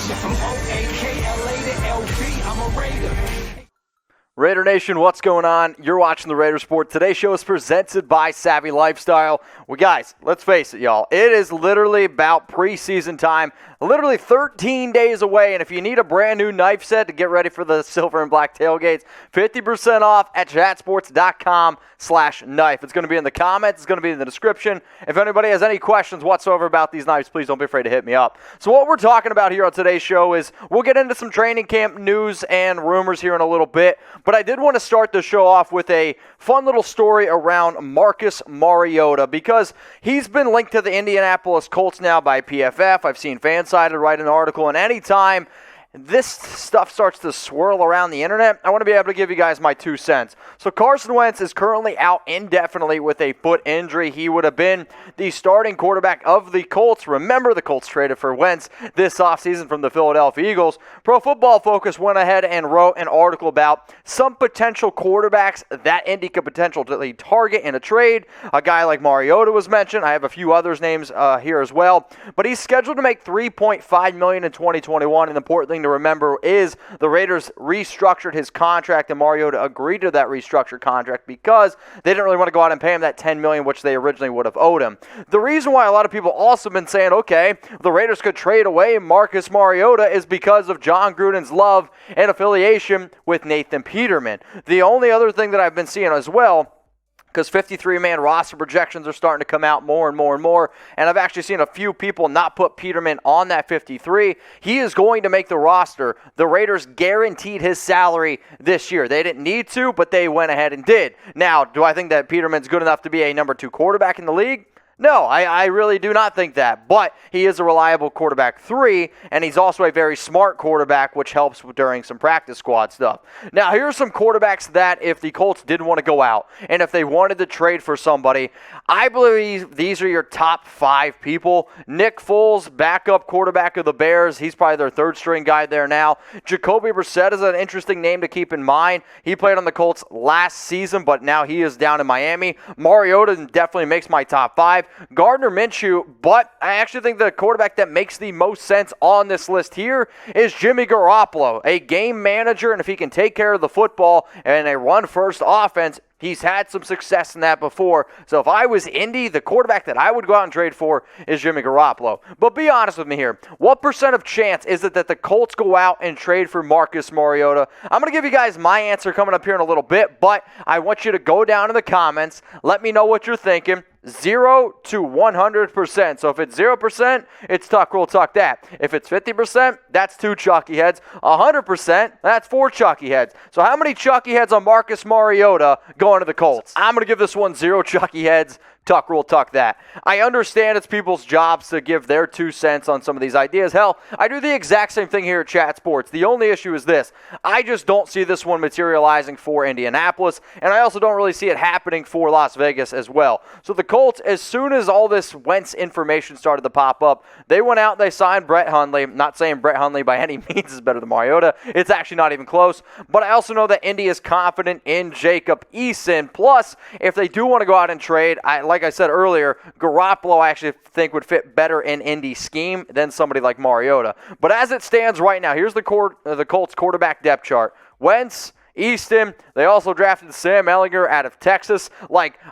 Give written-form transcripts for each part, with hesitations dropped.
Shit from O-A-K-L-A to L-B, I'm a Raider. Raider Nation, what's going on? You're watching the Raider Sport. Today's show is presented by Savvy Lifestyle. Well, guys, let's face it, y'all. It is literally about preseason time. Literally 13 days away, and if you need a brand new knife set to get ready for the silver and black tailgates, 50% off at chatsports.com/knife. It's going to be in the comments. It's going to be in the description. If anybody has any questions whatsoever about these knives, please don't be afraid to hit me up. So what we're talking about here on today's show is we'll get into some training camp news and rumors here in a little bit, but I did want to start the show off with a fun little story around Marcus Mariota because he's been linked to the Indianapolis Colts now by PFF. I've seen Fansided write an article, and anytime this stuff starts to swirl around the internet, I want to be able to give you guys my 2 cents. So Carson Wentz is currently out indefinitely with a foot injury. He would have been the starting quarterback of the Colts. Remember, the Colts traded for Wentz this offseason from the Philadelphia Eagles. Pro Football Focus went ahead and wrote an article about some potential quarterbacks that Indy could potentially target in a trade. A guy like Mariota was mentioned. I have a few others' names here as well. But he's scheduled to make $3.5 million in 2021, and importantly, to remember is the Raiders restructured his contract, and Mariota agreed to that restructured contract because they didn't really want to go out and pay him that $10 million, which they originally would have owed him. The reason why a lot of people also been saying, okay, the Raiders could trade away Marcus Mariota is because of John Gruden's love and affiliation with Nathan Peterman. The only other thing that I've been seeing as well, because 53-man roster projections are starting to come out more and more and more, and I've actually seen a few people not put Peterman on that 53. He is going to make the roster. The Raiders guaranteed his salary this year. They didn't need to, but they went ahead and did. Now, do I think that Peterman's good enough to be a number 2 quarterback in the league? No, I really do not think that, but he is a reliable quarterback 3, and he's also a very smart quarterback, which helps during some practice squad stuff. Now, here are some quarterbacks that if the Colts did want to go out, and if they wanted to trade for somebody, I believe these are your top 5 people. Nick Foles, backup quarterback of the Bears. He's probably their 3rd-string guy there now. Jacoby Brissett is an interesting name to keep in mind. He played on the Colts last season, but now he is down in Miami. Mariota definitely makes my top 5. Gardner, Minshew, but I actually think the quarterback that makes the most sense on this list here is Jimmy Garoppolo, a game manager, and if he can take care of the football and a run-first offense, he's had some success in that before. So if I was Indy, the quarterback that I would go out and trade for is Jimmy Garoppolo. But be honest with me here. What percent of chance is it that the Colts go out and trade for Marcus Mariota? I'm going to give you guys my answer coming up here in a little bit, but I want you to go down in the comments. Let me know what you're thinking. 0 to 100%. So if it's 0%, it's tuck, roll, tuck that. If it's 50%, that's 2 chalky heads. 100%, that's 4 chalky heads. So how many chalky heads on Marcus Mariota going to the Colts? I'm going to give this one 0 chalky heads. Tuck, roll, tuck that. I understand it's people's jobs to give their 2 cents on some of these ideas. Hell, I do the exact same thing here at Chat Sports. The only issue is this. I just don't see this one materializing for Indianapolis, and I also don't really see it happening for Las Vegas as well. So the Colts, as soon as all this Wentz information started to pop up, they went out and they signed Brett Hundley. I'm not saying Brett Hundley by any means is better than Mariota. It's actually not even close. But I also know that Indy is confident in Jacob Eason. Plus, if they do want to go out and trade, like I said earlier, Garoppolo I actually think would fit better in Indy's scheme than somebody like Mariota. But as it stands right now, here's the Colts quarterback depth chart. Wentz, Easton, they also drafted Sam Ehlinger out of Texas.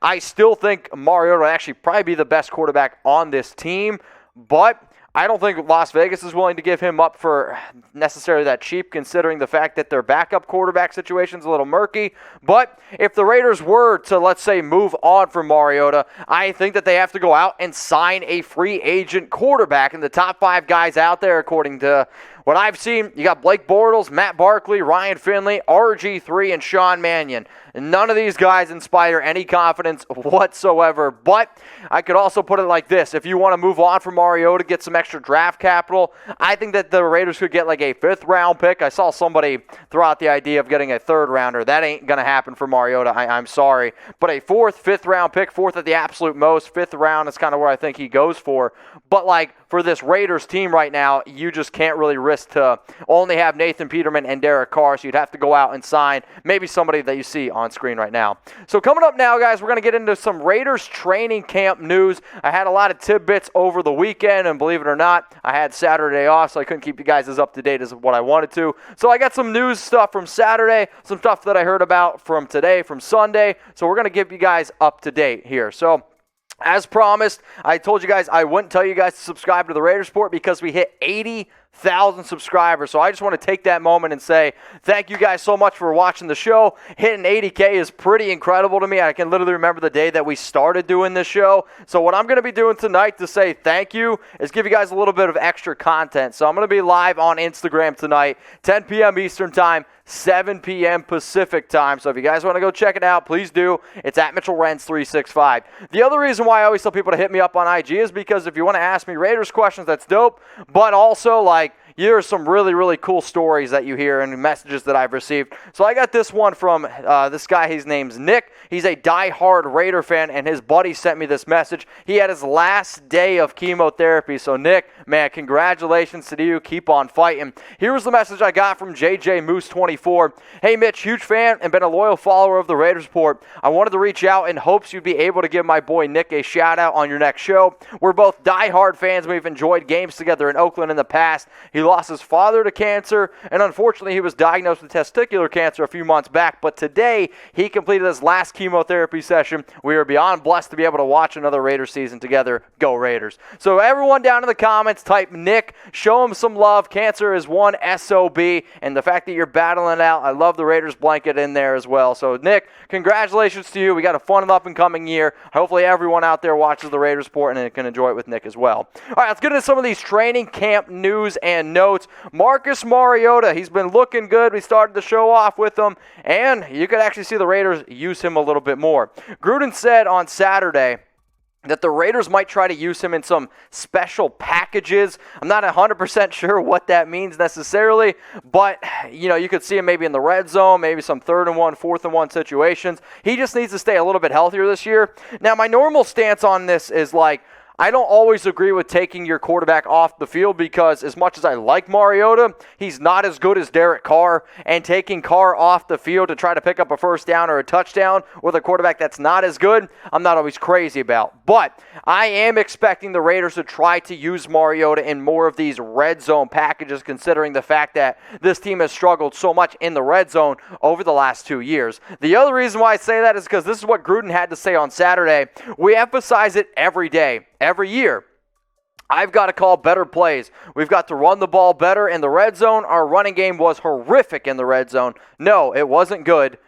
I still think Mariota would actually probably be the best quarterback on this team, but I don't think Las Vegas is willing to give him up for necessarily that cheap, considering the fact that their backup quarterback situation is a little murky. But if the Raiders were to, let's say, move on from Mariota, I think that they have to go out and sign a free agent quarterback. And the top 5 guys out there, according to what I've seen, you got Blake Bortles, Matt Barkley, Ryan Finley, RG3, and Sean Mannion. None of these guys inspire any confidence whatsoever. But I could also put it like this. If you want to move on from Mariota, get some extra draft capital, I think that the Raiders could get like a 5th-round pick. I saw somebody throw out the idea of getting a 3rd-rounder. That ain't going to happen for Mariota. I'm sorry. But a 4th, 5th-round pick, 4th at the absolute most, 5th round is kind of where I think he goes for. But for this Raiders team right now, you just can't really risk risk to only have Nathan Peterman and Derek Carr, so you'd have to go out and sign maybe somebody that you see on screen right now. So coming up now, guys, we're going to get into some Raiders training camp news. I had a lot of tidbits over the weekend, and believe it or not, I had Saturday off, so I couldn't keep you guys as up to date as what I wanted to. So I got some news stuff from Saturday, some stuff that I heard about from today, from Sunday, so we're going to give you guys up to date here. So as promised, I told you guys I wouldn't tell you guys to subscribe to the Raiders Report because we hit 80,000 subscribers. So I just want to take that moment and say thank you guys so much for watching the show. Hitting 80K is pretty incredible to me. I can literally remember the day that we started doing this show. So what I'm going to be doing tonight to say thank you is give you guys a little bit of extra content. So I'm going to be live on Instagram tonight, 10 p.m. Eastern Time, 7 p.m. Pacific Time. So if you guys want to go check it out, please do. It's at MitchellRenz365. The other reason why I always tell people to hit me up on IG is because if you want to ask me Raiders questions, that's dope. But also, there are some really, really cool stories that you hear and messages that I've received. So I got this one from this guy. His name's Nick. He's a diehard Raider fan, and his buddy sent me this message. He had his last day of chemotherapy. So, Nick, man, congratulations to you. Keep on fighting. Here was the message I got from JJ Moose 24. Hey, Mitch, huge fan and been a loyal follower of the Raiders Report. I wanted to reach out in hopes you'd be able to give my boy Nick a shout-out on your next show. We're both diehard fans. We've enjoyed games together in Oakland in the past. He lost his father to cancer, and unfortunately he was diagnosed with testicular cancer a few months back, but today he completed his last chemotherapy session. We are beyond blessed to be able to watch another Raiders season together. Go Raiders. So everyone down in the comments, type Nick, show him some love. Cancer is one SOB, and the fact that you're battling it out, I love the Raiders blanket in there as well. So Nick, congratulations to you. We got a fun and up-and-coming year. Hopefully everyone out there watches the Raiders Report and can enjoy it with Nick as well. All right, let's get into some of these training camp news and notes. Marcus Mariota, he's been looking good. We started the show off with him, and you could actually see the Raiders use him a little bit more. Gruden said on Saturday that the Raiders might try to use him in some special packages. I'm not 100% sure what that means necessarily, but you could see him maybe in the red zone, maybe some 3rd and 1, 4th and 1 situations. He just needs to stay a little bit healthier this year. Now, my normal stance on this is I don't always agree with taking your quarterback off the field because as much as I like Mariota, he's not as good as Derek Carr, and taking Carr off the field to try to pick up a first down or a touchdown with a quarterback that's not as good, I'm not always crazy about. But I am expecting the Raiders to try to use Mariota in more of these red zone packages, considering the fact that this team has struggled so much in the red zone over the last 2 years. The other reason why I say that is because this is what Gruden had to say on Saturday. We emphasize it every day. Every year, I've got to call better plays. We've got to run the ball better in the red zone. Our running game was horrific in the red zone. No, it wasn't good.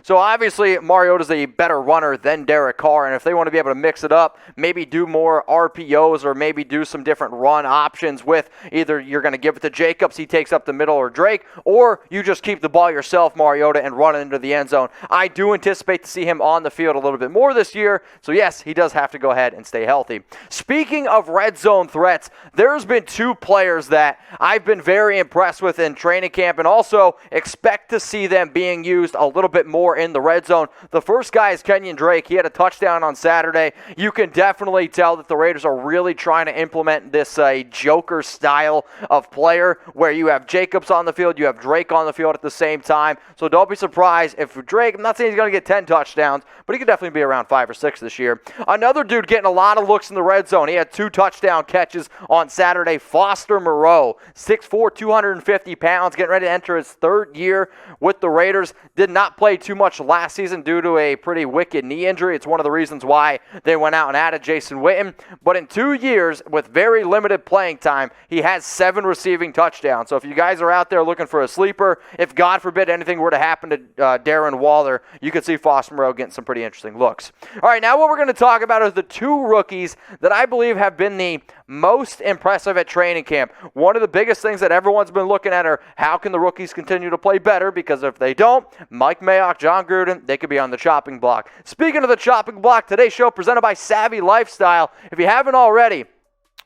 So obviously Mariota's a better runner than Derek Carr, and if they want to be able to mix it up, maybe do more RPOs or maybe do some different run options with either you're going to give it to Jacobs, he takes up the middle, or Drake, or you just keep the ball yourself, Mariota, and run it into the end zone. I do anticipate to see him on the field a little bit more this year, so yes, he does have to go ahead and stay healthy. Speaking of red zone threats, there's been 2 players that I've been very impressed with in training camp and also expect to see them being used a little bit more in the red zone. The first guy is Kenyon Drake. He had a touchdown on Saturday. You can definitely tell that the Raiders are really trying to implement this Joker style of player where you have Jacobs on the field, you have Drake on the field at the same time. So don't be surprised if Drake, I'm not saying he's going to get 10 touchdowns, but he could definitely be around 5 or 6 this year. Another dude getting a lot of looks in the red zone. He had 2 touchdown catches on Saturday. Foster Moreau, 6'4", 250 pounds, getting ready to enter his 3rd year with the Raiders. Did not play too much last season due to a pretty wicked knee injury. It's one of the reasons why they went out and added Jason Witten. But in 2 years, with very limited playing time, he has 7 receiving touchdowns. So if you guys are out there looking for a sleeper, if God forbid anything were to happen to Darren Waller, you could see Foster Moreau getting some pretty interesting looks. All right, now what we're going to talk about is the 2 rookies that I believe have been the most impressive at training camp. One of the biggest things that everyone's been looking at are how can the rookies continue to play better, because if they don't, Mike Mayock, John Gruden, they could be on the chopping block. Speaking of the chopping block, today's show presented by Savvy Lifestyle. If you haven't already,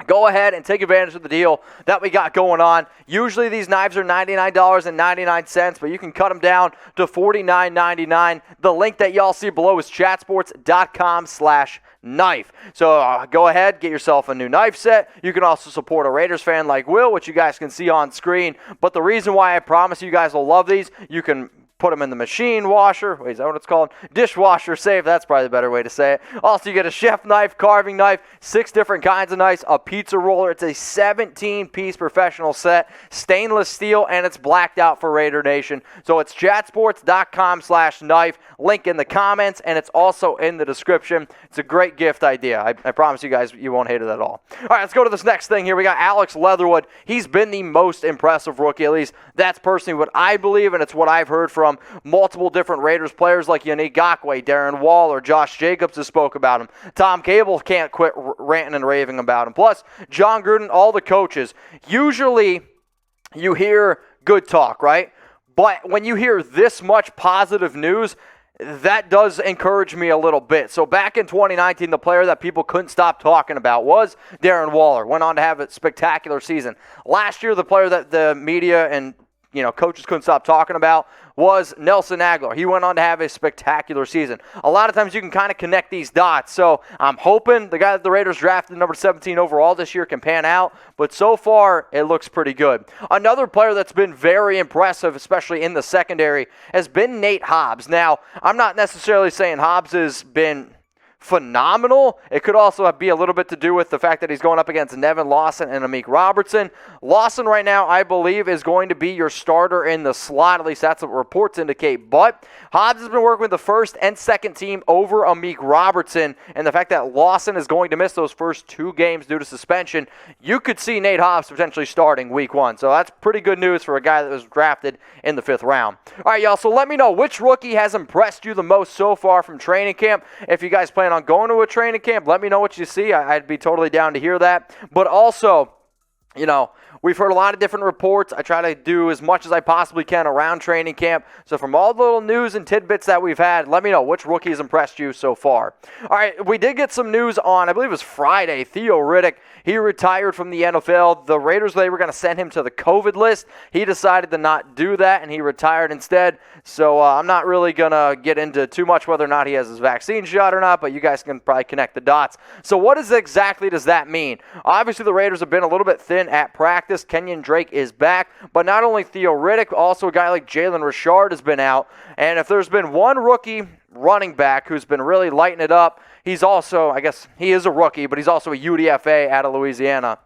go ahead and take advantage of the deal that we got going on. Usually these knives are $99.99, but you can cut them down to $49.99. The link that y'all see below is chatsports.com/knives. knife. So go ahead, get yourself a new knife set. You can also support a Raiders fan like Will, which you guys can see on screen. But the reason why I promise you guys will love these, you can put them in the machine washer. Wait, is that what it's called? Dishwasher safe. That's probably the better way to say it. Also, you get a chef knife, carving knife, 6 different kinds of knives, a pizza roller. It's a 17-piece professional set, stainless steel, and it's blacked out for Raider Nation. So it's chatsports.com/knife. Link in the comments, and it's also in the description. It's a great gift idea. I promise you guys you won't hate it at all. All right, let's go to this next thing here. We got Alex Leatherwood. He's been the most impressive rookie, at least that's personally what I believe, and it's what I've heard from multiple different Raiders players like Yannick Ngakoue, Darren Waller, Josh Jacobs has spoke about him. Tom Cable can't quit ranting and raving about him. Plus, John Gruden, all the coaches. Usually, you hear good talk, right? But when you hear this much positive news, that does encourage me a little bit. So back in 2019, the player that people couldn't stop talking about was Darren Waller. Went on to have a spectacular season. Last year, the player that the media and coaches couldn't stop talking about was Nelson Aguilar. He went on to have a spectacular season. A lot of times you can kind of connect these dots. So I'm hoping the guy that the Raiders drafted number 17 overall this year can pan out. But so far, it looks pretty good. Another player that's been very impressive, especially in the secondary, has been Nate Hobbs. Now, I'm not necessarily saying Hobbs has been phenomenal. It could also be a little bit to do with the fact that he's going up against Nevin Lawson and Amik Robertson. Lawson right now, I believe, is going to be your starter in the slot. At least that's what reports indicate. But Hobbs has been working with the first and second team over Amik Robertson. And the fact that Lawson is going to miss those first 2 games due to suspension, you could see Nate Hobbs potentially starting week 1. So that's pretty good news for a guy that was drafted in the 5th round. All right, y'all. So let me know which rookie has impressed you the most so far from training camp. If you guys plan on going to a training camp, let me know what you see. I'd be totally down to hear that. But also, we've heard a lot of different reports. I try to do as much as I possibly can around training camp. So from all the little news and tidbits that we've had, let me know which rookie has impressed you so far. All right, we did get some news on, I believe it was Friday, Theo Riddick. He retired from the NFL. The Raiders, they were going to send him to the COVID list. He decided to not do that, and he retired instead. So I'm not really going to get into too much whether or not he has his vaccine shot or not, but you guys can probably connect the dots. So what exactly does that mean? Obviously, the Raiders have been a little bit thin at practice. Kenyon Drake is back, but not only Theo Riddick, also a guy like Jalen Richard has been out. And if there's been one rookie running back who's been really lighting it up, he's also, I guess he is a rookie, but he's also a UDFA out of Louisiana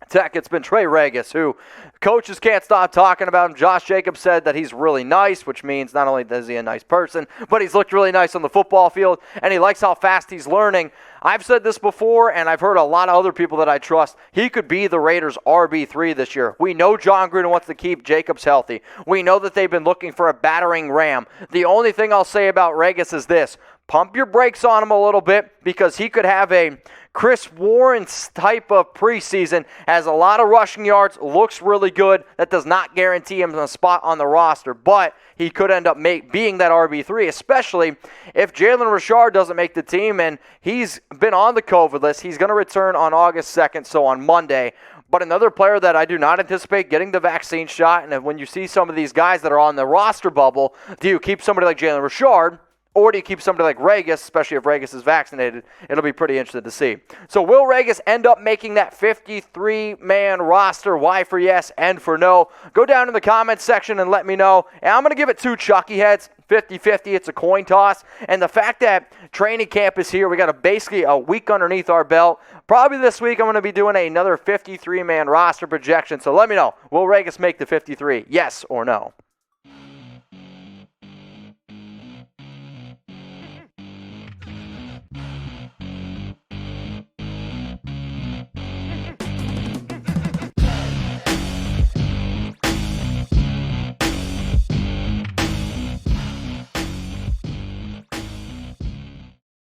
Tech. It's been Trey Ragas, who coaches can't stop talking about him. Josh Jacobs said that he's really nice, which means not only is he a nice person, but he's looked really nice on the football field, and he likes how fast he's learning. I've said this before, and I've heard a lot of other people that I trust. He could be the Raiders' RB3 this year. We know John Gruden wants to keep Jacobs healthy. We know that they've been looking for a battering ram. The only thing I'll say about Ragas is this: pump your brakes on him a little bit, because he could have a Chris Warren type of preseason, has a lot of rushing yards, looks really good. That does not guarantee him a spot on the roster, but he could end up being that RB3, especially if Jalen Richard doesn't make the team, and he's been on the COVID list. He's going to return on August 2nd, so on Monday. But another player that I do not anticipate getting the vaccine shot, and when you see some of these guys that are on the roster bubble, do you keep somebody like Jalen Richard, or do you keep somebody like Ragas, especially if Ragas is vaccinated? It'll be pretty interesting to see. So will Ragas end up making that 53-man roster? Why for yes and for no? Go down in the comments section and let me know. And I'm going to give it 2 chalky heads, 50-50. It's a coin toss. And the fact that training camp is here, we got basically a week underneath our belt. Probably this week I'm going to be doing another 53-man roster projection. So let me know. Will Ragas make the 53? Yes or no?